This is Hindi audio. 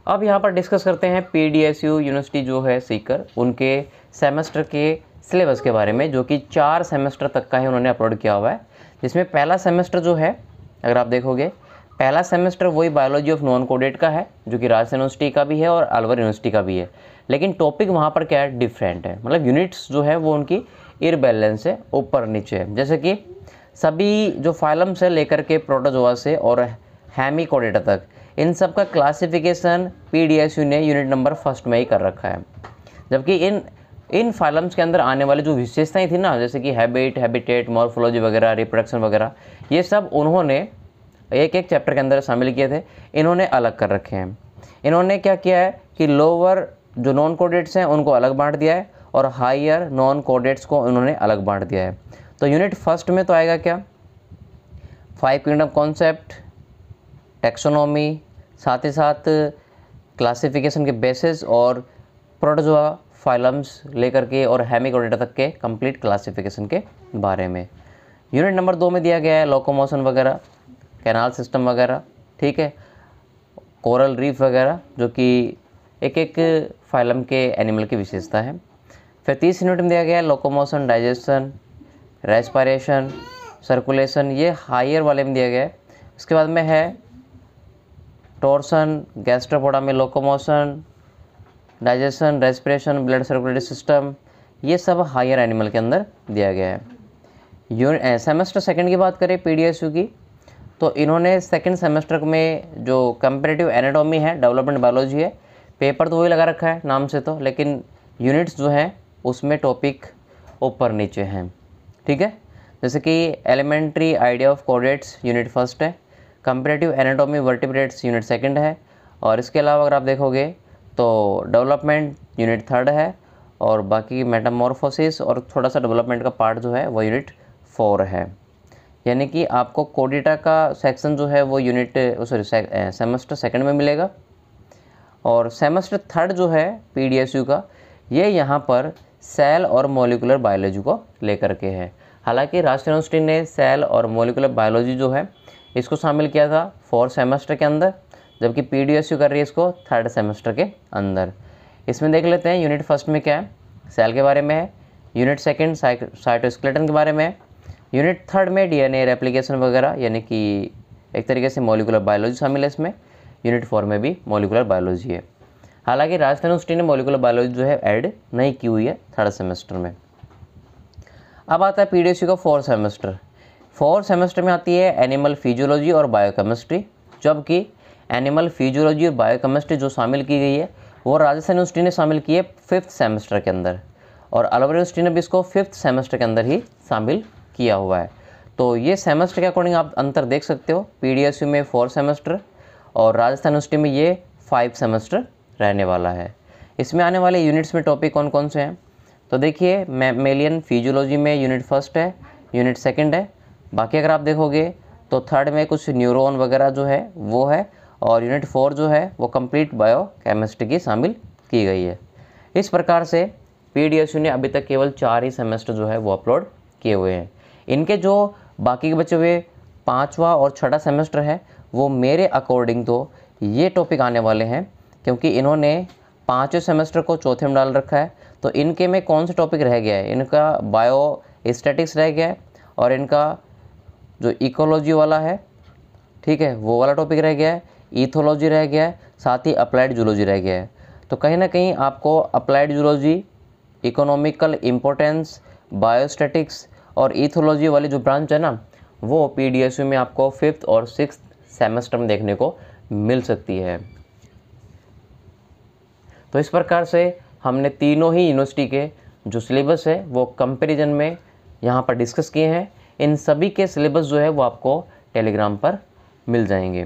अब यहाँ पर डिस्कस करते हैं PDSU यूनिवर्सिटी जो है सीकर, उनके सेमेस्टर के सिलेबस के बारे में, जो कि 4 सेमेस्टर तक का है उन्होंने अपलोड किया हुआ है। जिसमें पहला सेमेस्टर जो है, अगर आप देखोगे, पहला सेमेस्टर वही बायोलॉजी ऑफ नॉन कोडेड का है, जो कि राजस्थान यूनिवर्सिटी का भी है और अलवर यूनिवर्सिटी का भी है। लेकिन टॉपिक वहाँ पर क्या है, डिफरेंट है, मतलब यूनिट्स जो है वो उनकी इरबैलेंस है, ऊपर नीचे है। जैसे कि सभी जो फाइलम से लेकर के प्रोटोजोआ से और हेमिकोडेटा तक, इन सब का क्लासिफिकेशन PDSU ने यूनिट नंबर 1 में ही कर रखा है। जबकि इन फाइलम्स के अंदर आने वाली जो विशेषताएं थी ना, जैसे कि हैबिट, हैबिटेट, मॉर्फोलॉजी वगैरह, रिप्रोडक्शन वगैरह, ये सब उन्होंने एक एक चैप्टर के अंदर शामिल किए थे, इन्होंने अलग कर रखे हैं। इन्होंने क्या किया है कि लोअर जो नॉन कोडेट्स हैं उनको अलग बांट दिया है और हायर नॉन कोडेट्स को इन्होंने अलग बांट दिया है। तो यूनिट 1 में तो आएगा क्या, 5 किंगडम कॉन्सेप्ट, टेक्सोनॉमी, साथ ही साथ क्लासिफिकेशन के बेसिस और प्रोटोजोआ फाइलम्स लेकर के और हेमिकोडेटा तक के कंप्लीट क्लासिफिकेशन के बारे में। यूनिट नंबर 2 में दिया गया है लोकोमोशन वगैरह, कैनाल सिस्टम वगैरह, ठीक है, कोरल रीफ वगैरह, जो कि एक एक फाइलम के एनिमल की विशेषता है। फिर 30 यूनिट में दिया गया है लोकोमोशन, डाइजेशन, रेस्पिरेशन, सर्कुलेशन, ये हायर वाले में दिया गया है। उसके बाद में है टॉर्सन, गैस्ट्रोपोडा में locomotion, digestion, respiration, blood circulatory system, ये सब हायर एनिमल के अंदर दिया गया है। सेमेस्टर 2 की बात करें PDSU की, तो इन्होंने सेकंड सेमेस्टर में जो कंपैरेटिव एनाटॉमी है, डेवलपमेंट बायोलॉजी है, पेपर तो वही लगा रखा है नाम से तो, लेकिन यूनिट्स जो हैं उसमें टॉपिक ऊपर नीचे हैं, ठीक है। जैसे कि एलिमेंट्री आइडिया ऑफ कोडेट्स यूनिट 1 है, कंपैरेटिव एनाटॉमी वर्टिब्रेट्स यूनिट 2 है, और इसके अलावा अगर आप देखोगे तो डेवलपमेंट यूनिट 3 है, और बाकी मेटामॉर्फोसिस और थोड़ा सा डेवलपमेंट का पार्ट जो है वो यूनिट 4 है। यानी कि आपको कोडेटा का सेक्शन जो है वो सेमेस्टर 2 में मिलेगा, और सेमेस्टर 3 जो है PDSU का, ये यहाँ पर सेल और मॉलिकुलर बायोलॉजी को लेकर के है। हालांकि राजस्थान यूनिवर्सिटी ने सेल और मॉलिकुलर बायोलॉजी जो है इसको शामिल किया था 4 सेमेस्टर के अंदर, जबकि PDSU कर रही है इसको 3rd सेमेस्टर के अंदर। इसमें देख लेते हैं यूनिट 1 में क्या है, सेल के बारे में है, यूनिट 2 साइटोस्केलेटन के बारे में है, यूनिट 3 में DNA रेप्लिकेशन वगैरह, यानी कि एक तरीके से मॉलिकुलर बायोलॉजी शामिल है इसमें। यूनिट 4 में भी मॉलिकुलर बायोलॉजी है। हालांकि राजस्थान यूनिवर्सिटी ने मॉलिकुलर बायोलॉजी जो है ऐड नहीं की हुई है 3rd सेमेस्टर में। अब आता है PDSU का 4 सेमेस्टर। 4 सेमेस्टर में आती है एनिमल फिजियोलॉजी और बायोकेमिस्ट्री, जबकि एनिमल फिजियोलॉजी और बायोकेमिस्ट्री जो शामिल की गई है वो राजस्थान यूनिवर्सिटी ने शामिल की है 5th सेमेस्टर के अंदर, और अलवर यूनिवर्सिटी ने भी इसको 5th सेमेस्टर के अंदर ही शामिल किया हुआ है। तो ये सेमेस्टर के अकॉर्डिंग आप अंतर देख सकते हो, PDSU में 4 सेमेस्टर और राजस्थान यूनिवर्सिटी में ये 5 सेमेस्टर रहने वाला है। इसमें आने वाले यूनिट्स में टॉपिक कौन कौन से हैं, तो देखिए मैमेलियन फिजियोलॉजी में यूनिट 1 है, यूनिट 2 है, बाकी अगर आप देखोगे तो 3rd में कुछ न्यूरॉन वगैरह जो है वो है, और यूनिट 4 जो है वो कंप्लीट बायो केमिस्ट्री की शामिल की गई है। इस प्रकार से PDSU ने अभी तक केवल 4 ही सेमेस्टर जो है वो अपलोड किए हुए हैं। इनके जो बाकी के बचे हुए 5वां और 6ठा सेमेस्टर है वो मेरे अकॉर्डिंग तो ये टॉपिक आने वाले हैं, क्योंकि इन्होंने 5वें सेमेस्टर को 4थे में डाल रखा है। तो इनके में कौन सा टॉपिक रह गया है, इनका बायो स्टैटिक्स रह गया है, और इनका जो इकोलॉजी वाला है, ठीक है, वो वाला टॉपिक रह गया है, ईथोलॉजी रह गया है, साथ ही अप्लाइड जूलॉजी रह गया है। तो कहीं ना कहीं आपको applied zoology, economical importance, biostatics और ईथोलॉजी वाली जो ब्रांच है ना, वो PDSU में आपको 5th और 6th सेमेस्टर में देखने को मिल सकती है। तो इस प्रकार से हमने तीनों ही यूनिवर्सिटी के जो सिलेबस है वो कंपैरिजन में यहाँ पर डिस्कस किए हैं। इन सभी के सिलेबस जो है वो आपको टेलीग्राम पर मिल जाएंगे।